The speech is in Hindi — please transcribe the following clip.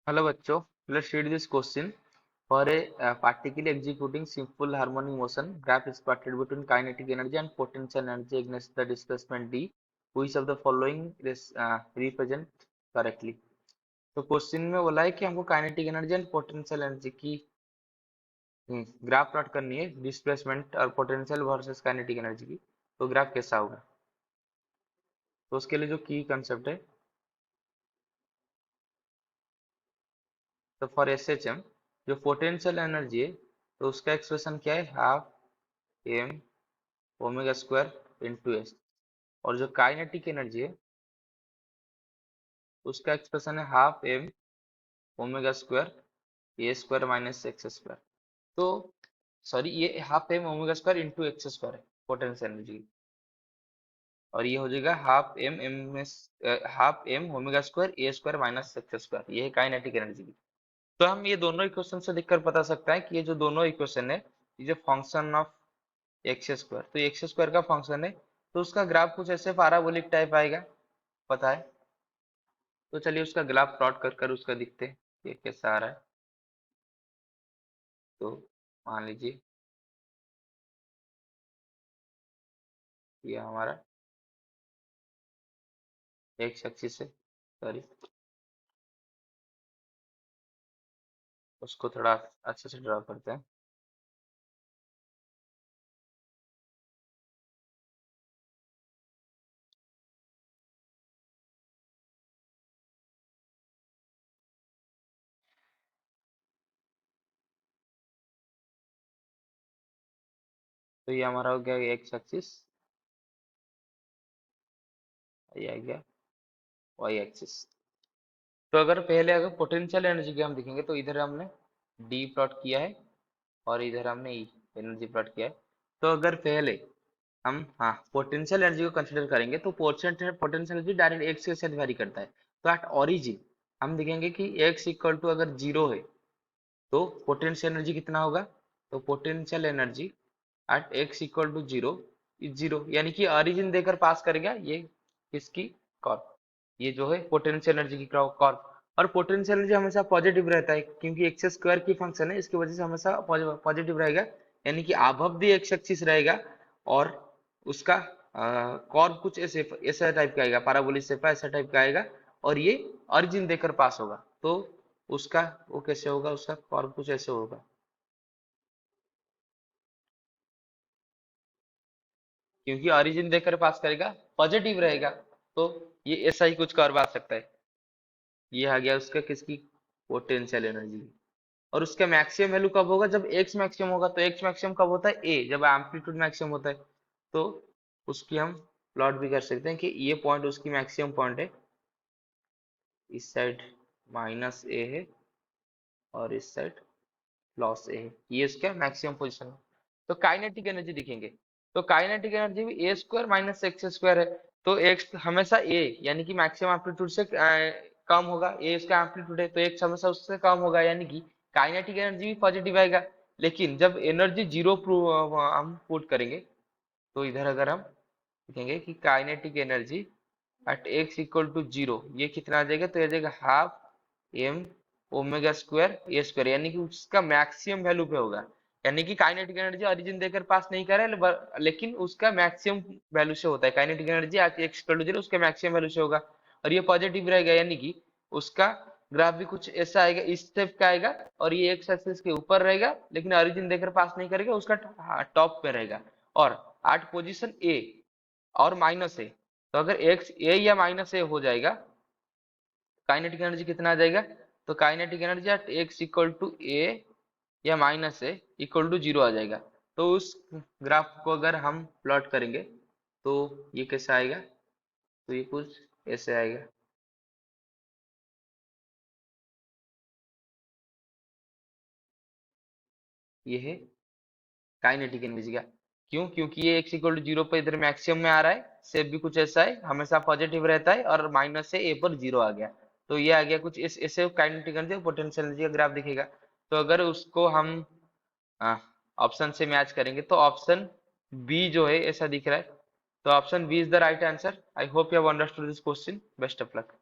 Hello बच्चों, let's read this question. For a particle executing simple harmonic motion, graph is plotted between kinetic energy and potential energy against the displacement d. Which of the following is represent correctly? तो क्वेश्चन में बोला है कि हमको kinetic energy and potential energy की ग्राफ प्लॉट करनी है, डिस्प्लेसमेंट और पोटेंशियल वर्सेस काइनेटिक एनर्जी की। तो ग्राफ कैसा होगा? तो उसके लिए जो की कंसेप्ट है, तो फॉर एसएचएम जो पोटेंशियल एनर्जी है, तो उसका एक्सप्रेशन क्या है? Half m omega square into s. और जो काइनेटिक एनर्जी है, उसका एक्सप्रेशन है half m omega square a square minus x square. तो सॉरी, ये half m omega square into x square है पोटेंशियल एनर्जी। और ये हो जाएगा half m omega square a square minus x square. ये है काइनेटिक एनर्जी की। तो हम ये दोनों इक्वेशन से देखकर पता सकता है कि ये जो दोनों इक्वेशन है, ये जो फंक्शन ऑफ एक्स स्क्वायर, तो एक्स स्क्वायर का फंक्शन है, तो उसका ग्राफ कुछ ऐसे पैराबोलिक टाइप आएगा, पता है। तो चलिए उसका ग्राफ प्लॉट कर कर उसका दिखते हैं ये कैसा आ रहा है। तो मान लीजिए ये हमारा एक्स एक्सिस है, सॉरी, उसको थोड़ा अच्छे से ड्रा करते हैं। तो ये हमारा हो गया एक्स एक्सिस, ये आ गया वाई एक्सिस। तो अगर पोटेंशियल एनर्जी की हम देखेंगे, तो इधर हमने डी प्लॉट किया है और इधर हमने ई एनर्जी प्लॉट किया है। तो अगर पहले हम पोटेंशियल एनर्जी को कंसीडर करेंगे, तो पोटेंशियल एनर्जी डायरेक्ट एक्स के साथ वेरी करता है। तो एट ओरिजिन हम देखेंगे कि एक्स इक्वल टू अगर जीरो है, तो पोटेंशियल एनर्जी कितना होगा? तो potential energy at x equal to zero is zero, यानी कि ओरिजिन देकर पास करेगा ये किसकी कर्व, ये जो है पोटेंशियल एनर्जी की कर्व। और पोटेंशियल एनर्जी हमेशा पॉजिटिव रहता है, क्योंकि एक्स स्क्वायर की फंक्शन है, इसकी वजह से हमेशा पॉजिटिव रहेगा, यानी कि अबव द एक्स एक्सिस रहेगा। और उसका कर्व कुछ ऐसे ऐसा टाइप का आएगा, पैराबोलिक शेप ऐसा टाइप का आएगा, और ये ओरिजिन देकर पास होगा। तो उसका वो कैसे होगा? उसका कर्व कुछ ऐसे होगा, क्योंकि ओरिजिन देकर पास करेगा, पॉजिटिव रहेगा। तो ये ऐसा ही कुछ कर्व आ सकता है। ये आ गया उसका किसकी? Potential energy. और उसका मैक्सिमम वैल्यू कब होगा? जब एक्स मैक्सिमम होगा। तो एक्स मैक्सिमम कब होता है? ए, जब एम्पलीट्यूड मैक्सिमम होता है। तो उसकी हम प्लॉट भी कर सकते हैं कि ये पॉइंट उसकी मैक्सिमम पॉइंट है, इस साइड माइनस ए है और इस साइड प्लस ए है, ये इसका मैक्सिमम पोजीशन है। तो काइनेटिक एनर्जी दिखेंगे, तो काइनेटिक एनर्जी भी ए स्क्वायर माइनस एक्स स्क्वायर है। तो एक्स हमेशा ए यानी कि मैक्सिमम एम्पलीट्यूड से कम होगा, ए इसका एम्पलीट्यूड है, तो एक्स हमेशा उससे कम होगा, यानी कि काइनेटिक एनर्जी भी पॉजिटिव आएगा। लेकिन जब एनर्जी जीरो हम पुट करेंगे, तो इधर अगर हम देखेंगे कि kinetic energy at x equal to zero, ये कितना आ जाएगा? तो आ जाएगा half m omega square a square, यानी कि उसका मैक्सिमम वैल्यू पे होगा। यानी कि काइनेटिक एनर्जी ओरिजिन देकर पास नहीं कर रहा है, लेकिन उसका मैक्सिमम वैल्यू से होता है। Kinetic energy at x equal to zero उसके मैक्सिमम वैल्यू से होगा, और ये पॉजिटिव रहेगा, यानी कि उसका ग्राफ भी कुछ ऐसा आएगा, इस टाइप का आएगा। और ये एक्स एक्सिस के ऊपर रहेगा, लेकिन ओरिजिन देकर पास नहीं करेगा, उसका टॉप पे रहेगा। और एट पोजीशन ए और माइनस ए, तो अगर एक्स ए या माइनस ए हो जाएगा, काइनेटिक एनर्जी कितना आ जाएगा? तो kinetic energy at x equal to a या minus a equal to zero आ जाएगा। तो उस ग्राफ को अगर हम प्लॉट करेंगे, तो ये कैसा आएगा? तो ये कुछ ऐसे आएगा। ये है काइनेटिक एनर्जी का। क्यों? क्योंकि ये एक्स इक्वल टू जीरो पर इधर मैक्सिमम में आ रहा है, सेप भी कुछ ऐसा है, हमेशा पॉजिटिव रहता है, और माइनस से ए पर जीरो आ गया। तो ये आ गया कुछ ऐसे काइनेटिक एनर्जी और पोटेंशियल एनर्जी का ग्राफ दिखेगा। तो अगर उसको हम ऑप्शन से मैच करेंगे, तो ऑप्शन बी जो है ऐसा दिख रहा है। तो option B is the right answer. I hope you have understood this question. Best of luck.